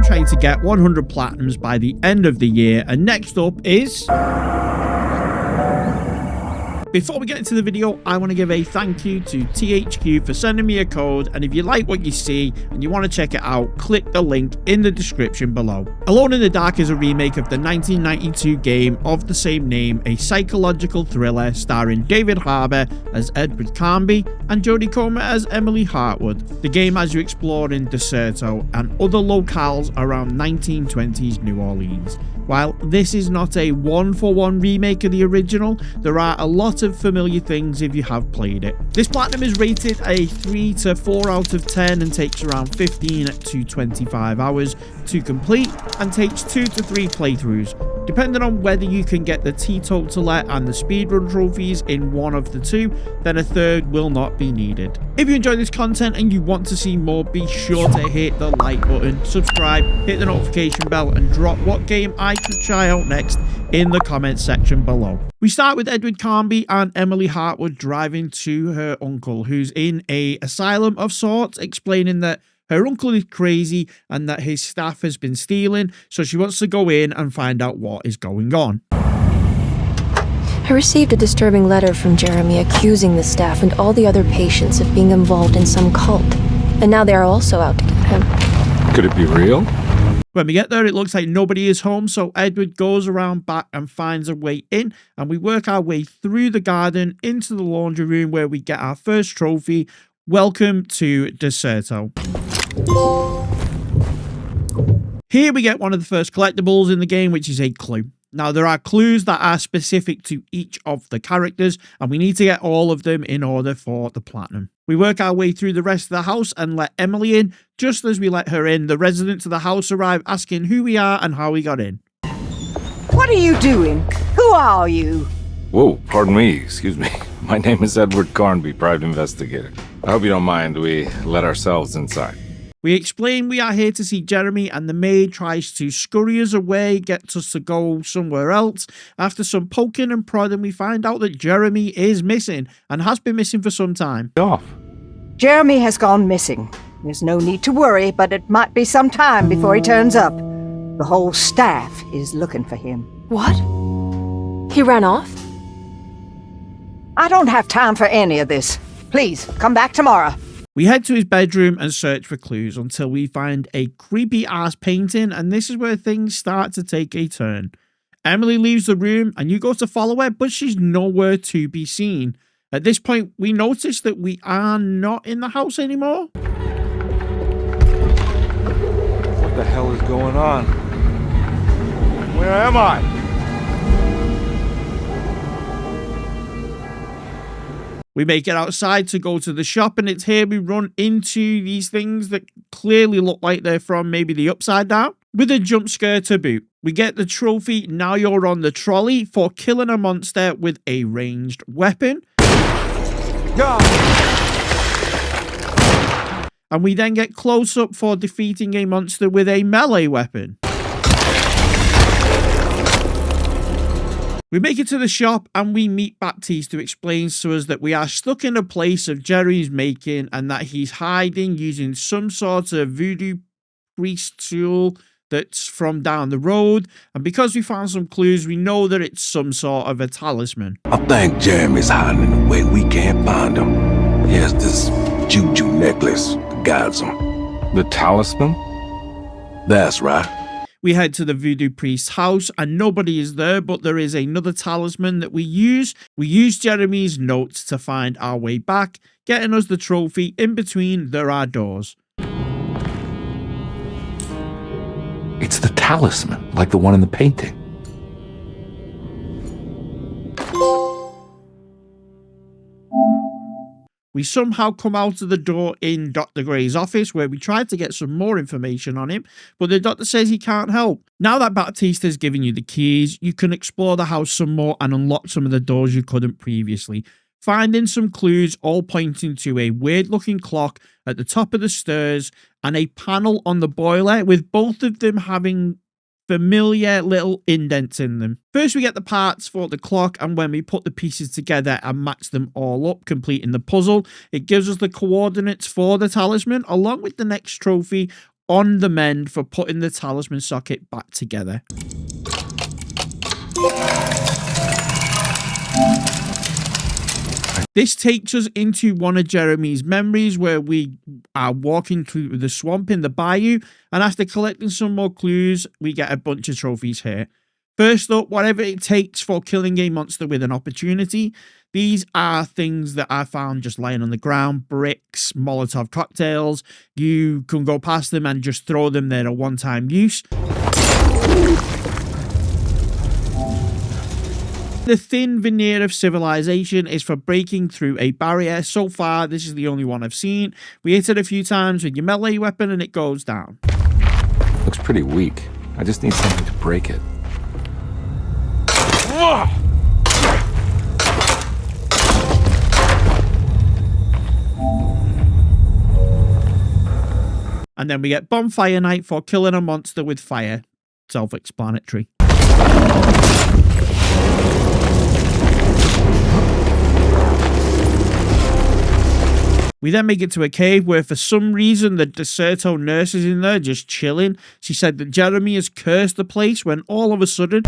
trying to get 100 platinums by the end of the year. And next up is... Before we get into the video, I want to give a thank you to THQ for sending me a code, and if you like what you see and you want to check it out, click the link in the description below. Alone in the Dark is a remake of the 1992 game of the same name, a psychological thriller starring David Harbour as Edward Carnby and Jodie Comer as Emily Hartwood. The game has you explore in Derceto and other locales around 1920s New Orleans. While this is not a one-for-one remake of the original, there are a lot of familiar things if you have played it. This platinum is rated a 3 to 4 out of 10 and takes around 15 to 25 hours to complete and takes 2 to 3 playthroughs. Depending on whether you can get the teetotaler and the speedrun trophies in one of the two, then a third will not be needed. If you enjoy this content and you want to see more, be sure to hit the like button, subscribe, hit the notification bell, and drop what game I should try out next in the comments section below. We start with Edward Carnby and Emily Hartwood driving to her uncle, who's in a asylum of sorts, explaining that her uncle is crazy and that his staff has been stealing, so she wants to go in and find out what is going on. I received a disturbing letter from Jeremy accusing the staff and all the other patients of being involved in some cult, and now they are also out to get him. Could it be real? When we get there, it looks like nobody is home, so Edward goes around back and finds a way in, and we work our way through the garden into the laundry room where we get our first trophy. Welcome to Derceto. Here we get one of the first collectibles in the game, which is a clue. Now, there are clues that are specific to each of the characters, and we need to get all of them in order for the platinum. We work our way through the rest of the house and let Emily in. Just as we let her in, the residents of the house arrive asking who we are and how we got in. What are you doing? Who are you? Whoa, pardon me, excuse me. My name is Edward Carnby, private investigator. I hope you don't mind we let ourselves inside. We explain we are here to see Jeremy, and the maid tries to scurry us away, gets us to go somewhere else. After some poking and prodding, we find out that Jeremy is missing and has been missing for some time. Off. Jeremy has gone missing. There's no need to worry, but it might be some time before he turns up. The whole staff is looking for him. What? He ran off? I don't have time for any of this. Please, come back tomorrow. We head to his bedroom and search for clues until we find a creepy ass painting, and this is where things start to take a turn. Emily leaves the room and you go to follow her, but she's nowhere to be seen. At this point, we notice that we are not in the house anymore. What the hell is going on? Where am I? We make it outside to go to the shop, and it's here we run into these things that clearly look like they're from maybe the Upside Down, with a jump scare to boot. We get the trophy, Now You're on the Trolley, for killing a monster with a ranged weapon. God. And we then get close up for defeating a monster with a melee weapon. We make it to the shop and we meet Baptiste, who explains to us that we are stuck in a place of Jerry's making and that he's hiding using some sort of voodoo priest tool that's from down the road. And because we found some clues, we know that it's some sort of a talisman. I think Jeremy's hiding in a way we can't find him. He has this juju necklace that guides him. The talisman? That's right. We head to the voodoo priest's house and nobody is there, but there is another talisman that we use. We use Jeremy's notes to find our way back, getting us the trophy. In between, there are doors. It's the talisman, like the one in the painting. We somehow come out of the door in Dr. Gray's office, where we try to get some more information on him, but the doctor says he can't help. Now that Baptiste has given you the keys, you can explore the house some more and unlock some of the doors you couldn't previously, finding some clues all pointing to a weird-looking clock at the top of the stairs and a panel on the boiler, with both of them having familiar little indents in them. First, we get the parts for the clock, and when we put the pieces together and match them all up, completing the puzzle, it gives us the coordinates for the talisman along with the next trophy, on the mend for putting the talisman socket back together. This takes us into one of Jeremy's memories where we are walking through the swamp in the bayou, and after collecting some more clues, we get a bunch of trophies here. First up, whatever it takes for killing a monster with an opportunity. These are things that I found just lying on the ground, bricks, Molotov cocktails. You can go past them and just throw them. They're a one-time use. The thin veneer of civilization is for breaking through a barrier. So far, this is the only one I've seen. We hit it a few times with your melee weapon and it goes down. Looks pretty weak. I just need something to break it. And then we get Bonfire Night for killing a monster with fire. Self-explanatory. We then make it to a cave where for some reason the Derceto nurse is in there just chilling. She said that Jeremy has cursed the place when all of a sudden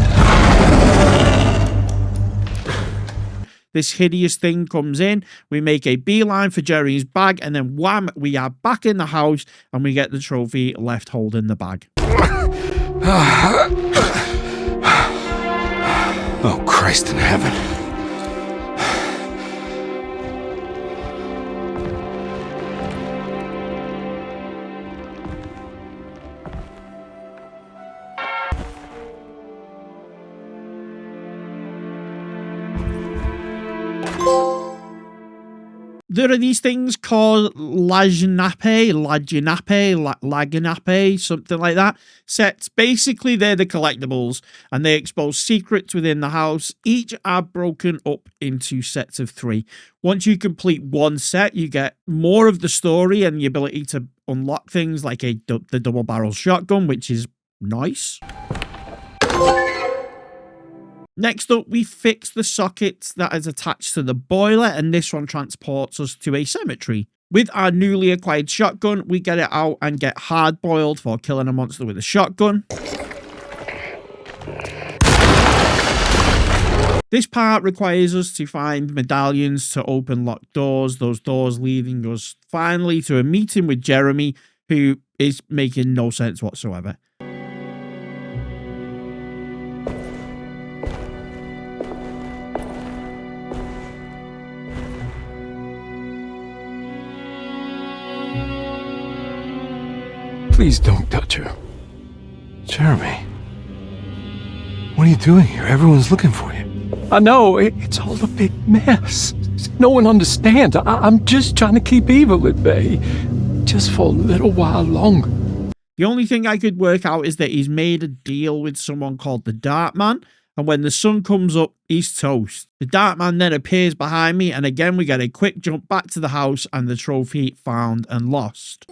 this hideous thing comes in. We make a beeline for Jeremy's bag and then wham, we are back in the house and we get the trophy left holding the bag. Oh, Christ in heaven. There are these things called laginape, something like that. Sets. Basically, they're the collectibles, and they expose secrets within the house. Each are broken up into sets of 3. Once you complete one set, you get more of the story and the ability to unlock things like the double-barrel shotgun, which is nice. Next up, we fix the sockets that is attached to the boiler, and this one transports us to a cemetery. With our newly acquired shotgun, we get it out and get hard-boiled for killing a monster with a shotgun. This part requires us to find medallions to open locked doors, those doors leading us finally to a meeting with Jeremy, who is making no sense whatsoever. Please don't touch her. Jeremy. What are you doing here? Everyone's looking for you. I know, it's all a big mess. No one understands. I'm just trying to keep evil at bay. Just for a little while longer. The only thing I could work out is that he's made a deal with someone called the Dark Man, and when the sun comes up, he's toast. The Dark Man then appears behind me, and again we get a quick jump back to the house and the trophy found and lost.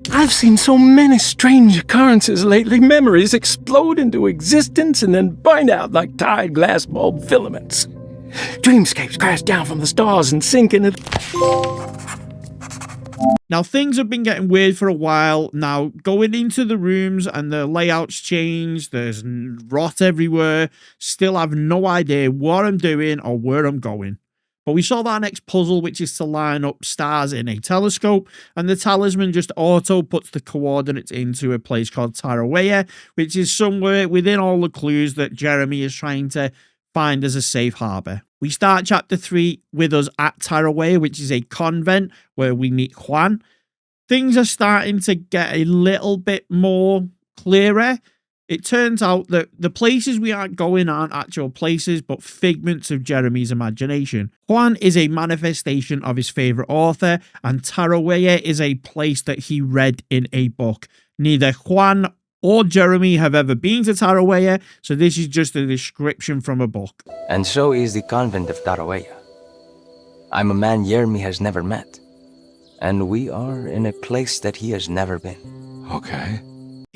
I've seen so many strange occurrences lately. Memories explode into existence and then burn out like tired glass bulb filaments. Dreamscapes crash down from the stars and sink into Now, things have been getting weird for a while. Now, going into the rooms and the layouts change. There's rot everywhere. Still have no idea what I'm doing or where I'm going. But we saw that next puzzle, which is to line up stars in a telescope, and the talisman just auto puts the coordinates into a place called Tarawea, which is somewhere within all the clues that Jeremy is trying to find as a safe harbor. We start chapter 3 with us at Tarawea, which is a convent where we meet Juan. Things are starting to get a little bit more clearer. It turns out that the places we aren't going aren't actual places, but figments of Jeremy's imagination. Juan is a manifestation of his favourite author, and Tarawea is a place that he read in a book. Neither Juan or Jeremy have ever been to Tarawea, so this is just a description from a book. And so is the convent of Tarawea. I'm a man Jeremy has never met, and we are in a place that he has never been. Okay.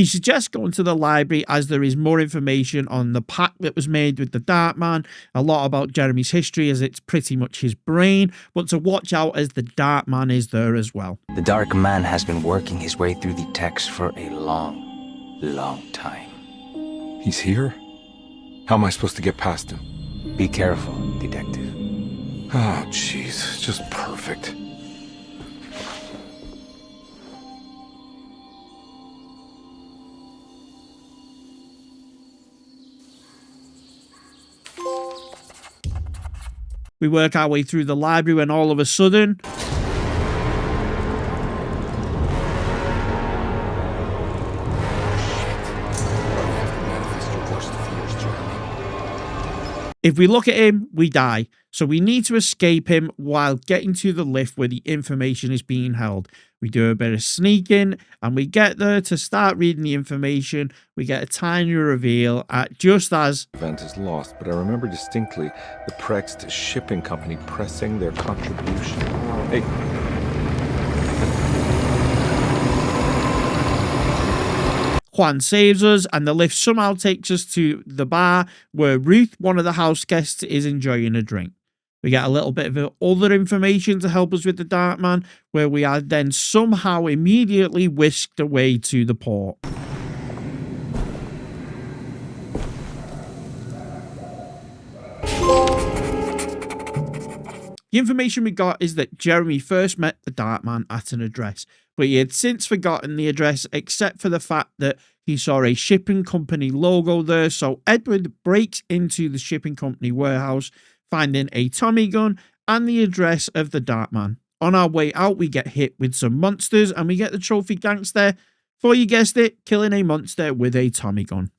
He suggests going to the library as there is more information on the pact that was made with the Darkman, a lot about Jeremy's history as it's pretty much his brain, but to watch out as the Darkman is there as well. The Dark Man has been working his way through the text for a long time. He's here? How am I supposed to get past him? Be careful, Detective. Oh, jeez. Just perfect. We work our way through the library when all of a sudden... If we look at him, we die. So we need to escape him while getting to the lift where the information is being held. We do a bit of sneaking and we get there to start reading the information. We get a tiny reveal at just as... The event is lost, but I remember distinctly the Prext shipping company pressing their contribution. Hey. Juan saves us and the lift somehow takes us to the bar where Ruth, one of the house guests, is enjoying a drink. We get a little bit of other information to help us with the Darkman, where we are then somehow immediately whisked away to the port. The information we got is that Jeremy first met the Darkman at an address, but he had since forgotten the address except for the fact that he saw a shipping company logo there. So Edward breaks into the shipping company warehouse, finding a Tommy gun and the address of the Darkman. On our way out, we get hit with some monsters and we get the trophy gangster for, you guessed it, killing a monster with a Tommy gun.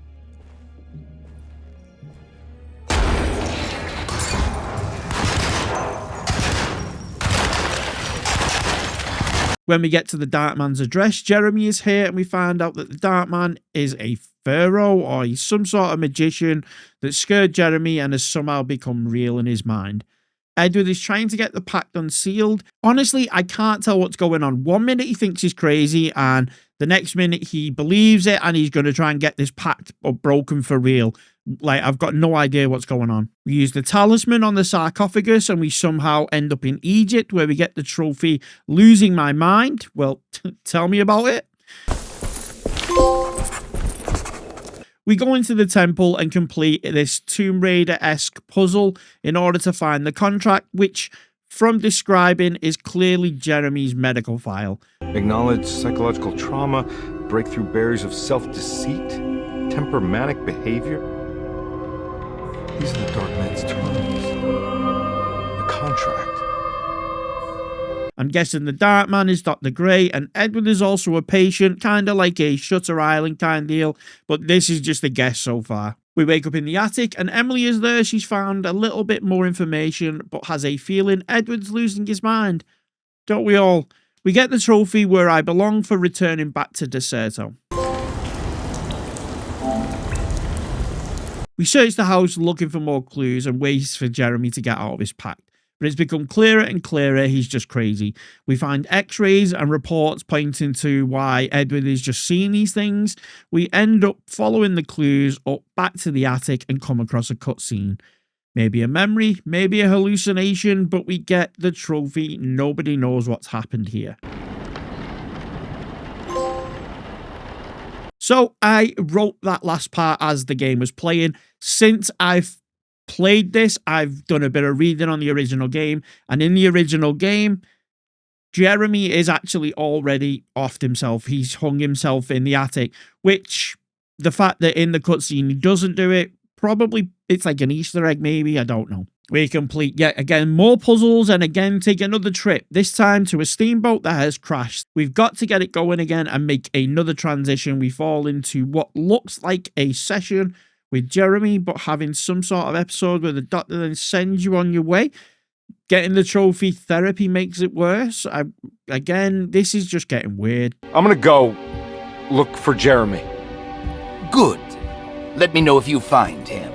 When we get to the Darkman's address, Jeremy is here and we find out that the Darkman is a pharaoh or he's some sort of magician that scared Jeremy and has somehow become real in his mind. Edward is trying to get the pact unsealed. Honestly, I can't tell what's going on. One minute he thinks he's crazy and the next minute he believes it and he's going to try and get this pact broken for real. Like, I've got no idea what's going on. We use the talisman on the sarcophagus and we somehow end up in Egypt where we get the trophy Losing My Mind. Well, tell me about it. We go into the temple and complete this Tomb Raider-esque puzzle in order to find the contract, which, from describing, is clearly Jeremy's medical file. Acknowledge psychological trauma, break through barriers of self-deceit, temper manic behavior. These are the Dark Man's terms. The contract. I'm guessing the Darkman is Dr. Gray, and Edward is also a patient, kind of like a Shutter Island kind deal, but this is just a guess so far. We wake up in the attic, and Emily is there. She's found a little bit more information, but has a feeling Edward's losing his mind. Don't we all? We get the trophy Where I Belong for returning back to Derceto. We search the house looking for more clues and ways for Jeremy to get out of his pact. But it's become clearer and clearer he's just crazy. We find x-rays and reports pointing to why Edward is just seeing these things. We end up following the clues up back to the attic and come across a cutscene. Maybe a memory, maybe a hallucination, but we get the trophy. Nobody knows what's happened here. So I wrote that last part as the game was playing. Since I've played this, I've done a bit of reading on the original game, and in the original game, Jeremy is actually already offed himself. He's hung himself in the attic, which the fact that in the cutscene he doesn't do it, probably it's like an Easter egg maybe, I don't know. We complete yet again more puzzles and again take another trip, this time to a steamboat that has crashed. We've got to get it going again and make another transition. We fall into what looks like a session with Jeremy, but having some sort of episode where the doctor then sends you on your way. Getting the trophy therapy makes it worse. Again, this is just getting weird. I'm gonna go look for Jeremy. Good. Let me know if you find him.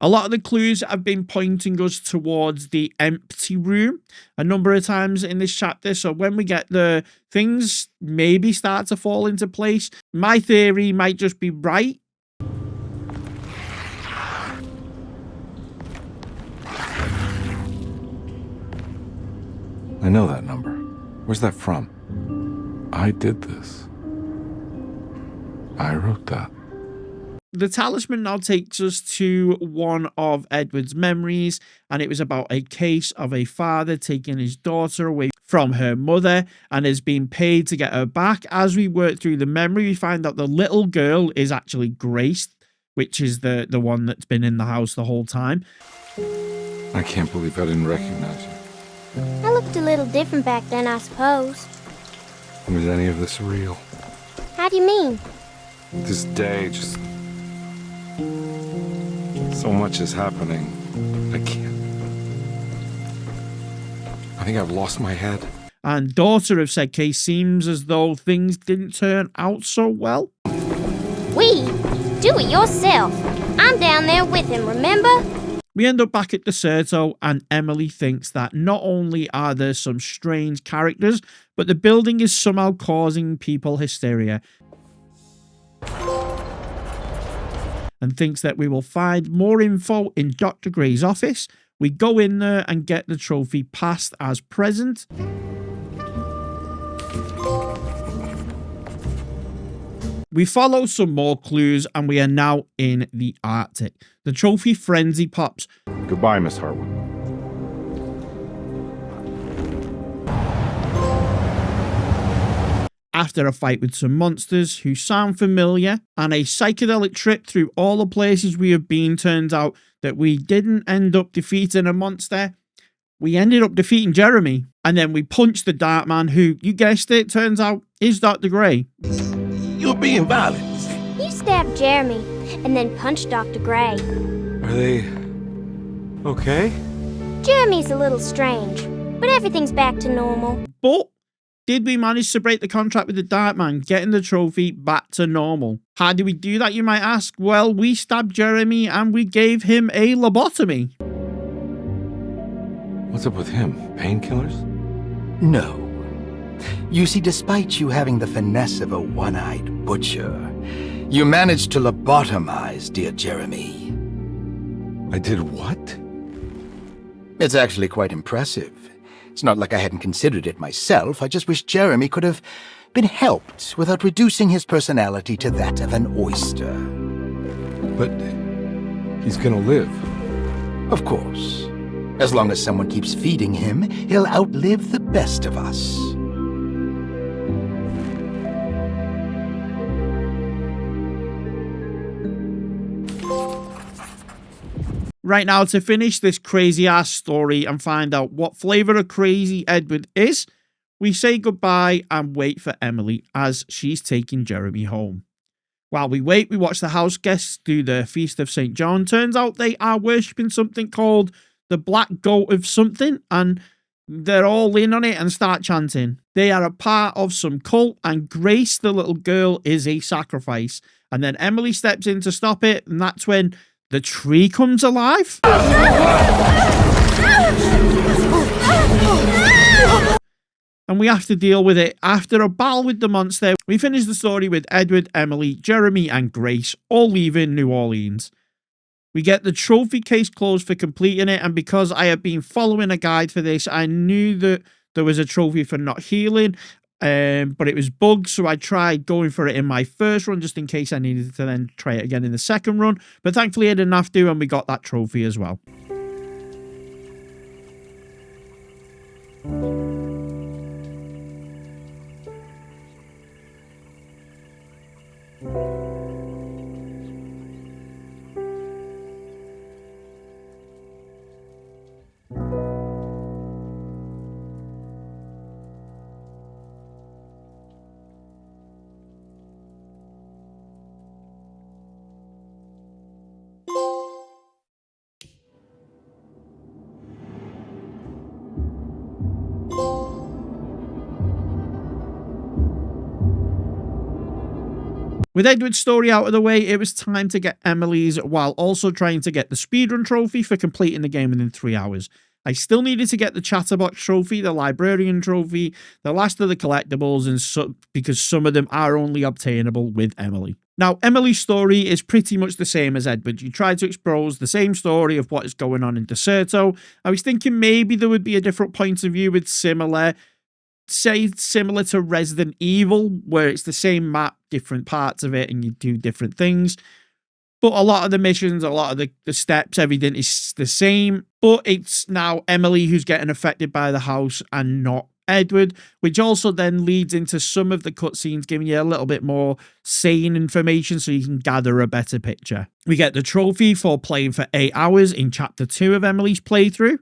A lot of the clues have been pointing us towards the empty room a number of times in this chapter. So when we get the things maybe start to fall into place, my theory might just be right. I know that number. Where's that from? I did this. I wrote that. The talisman now takes us to one of Edward's memories, and it was about a case of a father taking his daughter away from her mother and is being paid to get her back. As we work through the memory, we find out the little girl is actually Grace, which is the one that's been in the house the whole time. I can't believe I didn't recognize you. I looked a little different back then, I suppose. Was any of this real? How do you mean? This day just... so much is happening. I can't... I think I've lost my head. And daughter of said case seems as though things didn't turn out so well. We? Do it yourself. I'm down there with him, remember? We end up back at Derceto, and Emily thinks that not only are there some strange characters, but the building is somehow causing people hysteria. And thinks that we will find more info in Dr. Gray's office. We go in there and get the trophy passed as present. We follow some more clues, and we are now in the Arctic. The trophy frenzy pops. Goodbye, Miss Hartwood. After a fight with some monsters who sound familiar, and a psychedelic trip through all the places we have been, turns out that we didn't end up defeating a monster. We ended up defeating Jeremy. And then we punched the Dark Man, who, you guessed it, turns out is Dr. Gray. You're being violent. You stabbed Jeremy, and then punched Dr. Gray. Are they... okay? Jeremy's a little strange, but everything's back to normal. But did we manage to break the contract with the Dark Man, getting the trophy back to normal? How did we do that, you might ask? Well, we stabbed Jeremy and we gave him a lobotomy. What's up with him? Painkillers? No. You see, despite you having the finesse of a one-eyed butcher, you managed to lobotomize dear Jeremy. I did what? It's actually quite impressive. It's not like I hadn't considered it myself. I just wish Jeremy could have been helped without reducing his personality to that of an oyster. But he's gonna live. Of course. As long as someone keeps feeding him, he'll outlive the best of us. Right now, to finish this crazy-ass story and find out what flavour of crazy Edward is, we say goodbye and wait for Emily as she's taking Jeremy home. While we wait, we watch the house guests do the Feast of St. John. Turns out they are worshipping something called the Black Goat of something, and they're all in on it and start chanting. They are a part of some cult, and Grace, the little girl, is a sacrifice. And then Emily steps in to stop it, and that's when the tree comes alive. And we have to deal with it. After a battle with the monster, we finish the story with Edward, Emily, Jeremy, and Grace all leaving New Orleans. We get the trophy case closed for completing it, and because I have been following a guide for this, I knew that there was a trophy for not healing, but it was bugged, so I tried going for it in my first run just in case I needed to then try it again in the second run, but thankfully I didn't have to, and we got that trophy as well. With Edward's story out of the way, it was time to get Emily's while also trying to get the speedrun trophy for completing the game within 3 hours. I still needed to get the Chatterbox trophy, the Librarian trophy, the last of the collectibles, and because some of them are only obtainable with Emily. Now, Emily's story is pretty much the same as Edward. You try to expose the same story of what is going on in Derceto. I was thinking maybe there would be a different point of view with similar to Resident Evil, where it's the same map, different parts of it, and you do different things. But a lot of the missions, a lot of the steps, everything is the same. But it's now Emily who's getting affected by the house and not Edward, which also then leads into some of the cutscenes giving you a little bit more sane information so you can gather a better picture. We get the trophy for playing for 8 hours in Chapter 2 of Emily's playthrough.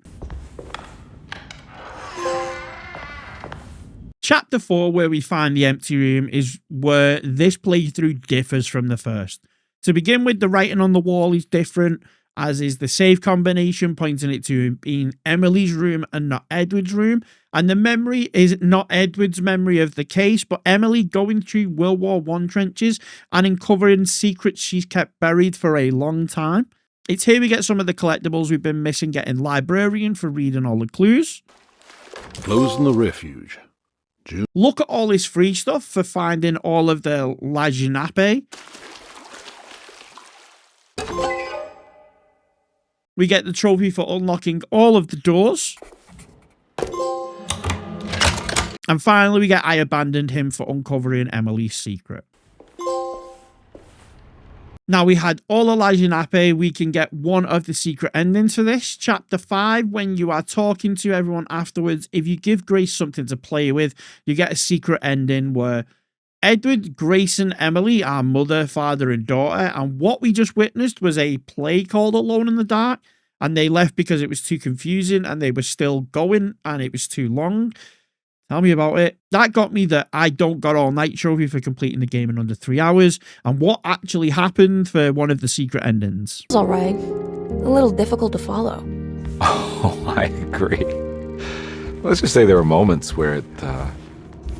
Chapter 4, where we find the empty room, is where this playthrough differs from the first. To begin with, the writing on the wall is different, as is the save combination, pointing it to being Emily's room and not Edward's room. And the memory is not Edward's memory of the case, but Emily going through World War I trenches and uncovering secrets she's kept buried for a long time. It's here we get some of the collectibles we've been missing, getting Librarian for reading all the clues. Closing the refuge. Look at all this free stuff for finding all of the Lajinape. We get the trophy for unlocking all of the doors. And finally, we get I abandoned him for uncovering Emily's secret. Now we had all Elijah Nappe. We can get one of the secret endings for this. Chapter 5, when you are talking to everyone afterwards, if you give Grace something to play with, you get a secret ending where Edward, Grace, and Emily are mother, father, and daughter. And what we just witnessed was a play called Alone in the Dark. And they left because it was too confusing and they were still going and it was too long. Tell me about it. That got me that I don't got all night trophy for completing the game in under 3 hours. And what actually happened for one of the secret endings. It's all right. A little difficult to follow. Oh, I agree. Let's just say there were moments where it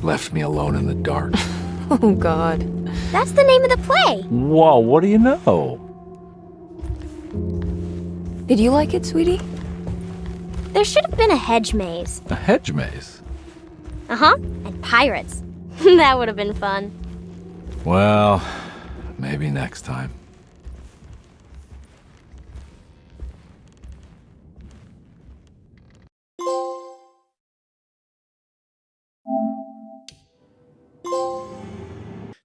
left me alone in the dark. Oh, God. That's the name of the play. Whoa, what do you know? Did you like it, sweetie? There should have been a hedge maze. A hedge maze? Uh-huh. And pirates. That would have been fun. Well, maybe next time.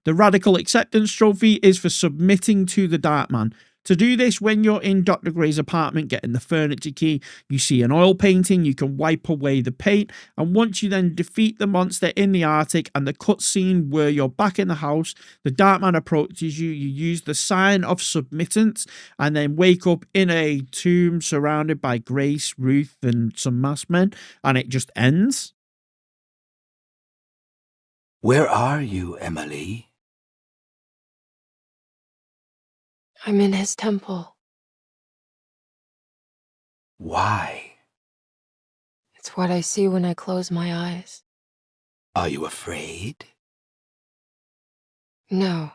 The Radical Acceptance Trophy is for submitting to the Darkman. To do this, when you're in Dr. Gray's apartment getting the furniture key, you see an oil painting, you can wipe away the paint, and once you then defeat the monster in the Arctic and the cutscene where you're back in the house, the Darkman approaches you, you use the sign of submittance, and then wake up in a tomb surrounded by Grace, Ruth, and some masked men, and it just ends. Where are you, Emily? I'm in his temple. Why? It's what I see when I close my eyes. Are you afraid? No.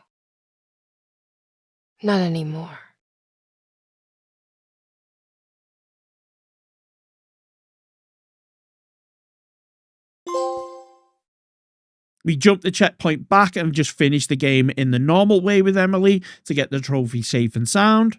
Not anymore. We jumped the checkpoint back and just finished the game in the normal way with Emily to get the trophy safe and sound.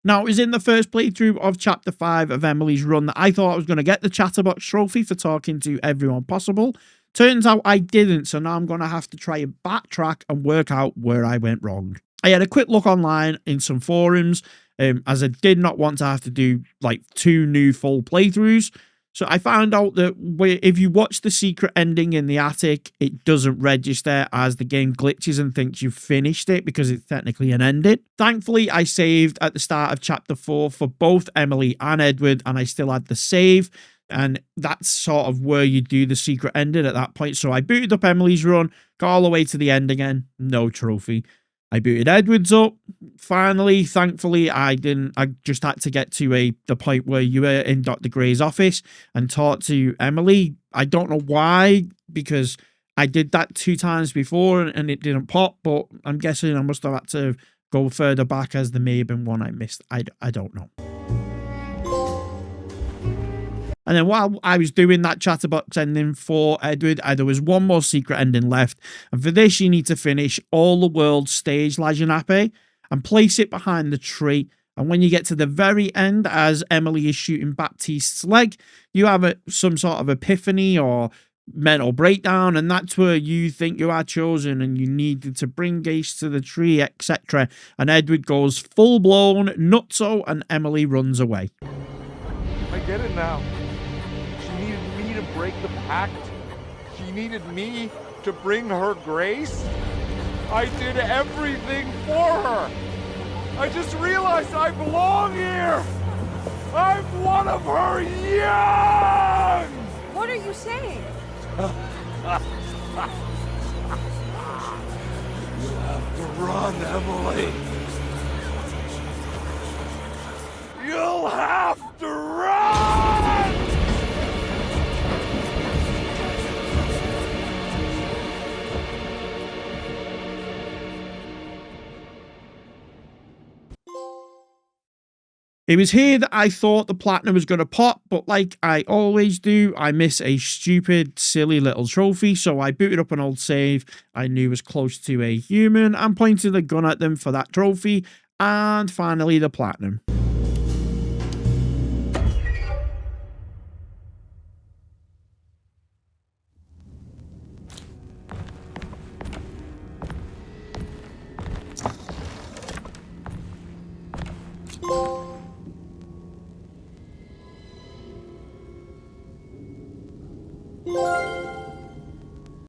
Now, it was in the first playthrough of Chapter 5 of Emily's run that I thought I was going to get the Chatterbox trophy for talking to everyone possible. Turns out I didn't, so now I'm going to have to try and backtrack and work out where I went wrong. I had a quick look online in some forums, as I did not want to have to do like 2 new full playthroughs. So I found out that if you watch the secret ending in the attic, it doesn't register as the game glitches and thinks you've finished it because it's technically an ending. Thankfully, I saved at the start of Chapter 4 for both Emily and Edward, and I still had the save. And that's sort of where you do the secret ending at that point. So I booted up Emily's run, got all the way to the end again, no trophy. I booted Edwards up. Finally, thankfully, I just had to get to the point where you were in Dr. Gray's office and talk to Emily. I don't know why, because I did that 2 times before and it didn't pop, but I'm guessing I must have had to go further back, as there may have been one I missed. I don't know. And then while I was doing that chatterbox ending for Edward, there was one more secret ending left. And for this, you need to finish all the world stage Lajanape and place it behind the tree. And when you get to the very end, as Emily is shooting Baptiste's leg, you have some sort of epiphany or mental breakdown, and that's where you think you are chosen and you needed to bring Gage to the tree, etc. And Edward goes full-blown nutso and Emily runs away. I get it now. She needed me to break the pact. She needed me to bring her grace. I did everything for her. I just realized I belong here. I'm one of her young. What are you saying? You'll have to run, Emily. You'll have to run! It was here that I thought the platinum was going to pop, but like I always do, I miss a stupid, silly little trophy, so I booted up an old save I knew was close to a human and pointed a gun at them for that trophy, and finally the platinum.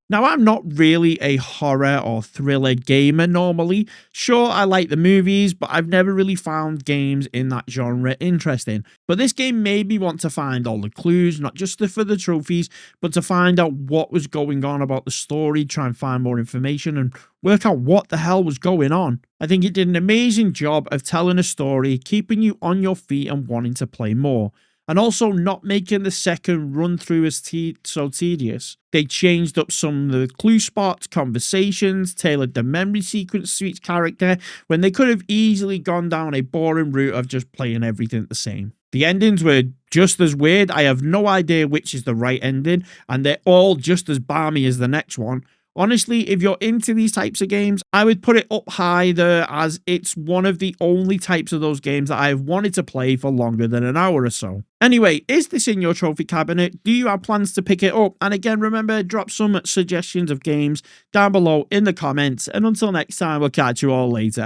Now, I'm not really a horror or thriller gamer normally. Sure, I like the movies, but I've never really found games in that genre interesting. But this game made me want to find all the clues, not just for the trophies, but to find out what was going on about the story, try and find more information, and work out what the hell was going on. I think it did an amazing job of telling a story, keeping you on your feet and wanting to play more. And also not making the second run through as so tedious. They changed up some of the clue spots, conversations, tailored the memory sequence to each character, when they could have easily gone down a boring route of just playing everything the same. The endings were just as weird. I have no idea which is the right ending, and they're all just as balmy as the next one. Honestly, if you're into these types of games, I would put it up high there, as it's one of the only types of those games that I've wanted to play for longer than an hour or so. Anyway, is this in your trophy cabinet? Do you have plans to pick it up? And again, remember, drop some suggestions of games down below in the comments. And until next time, we'll catch you all later.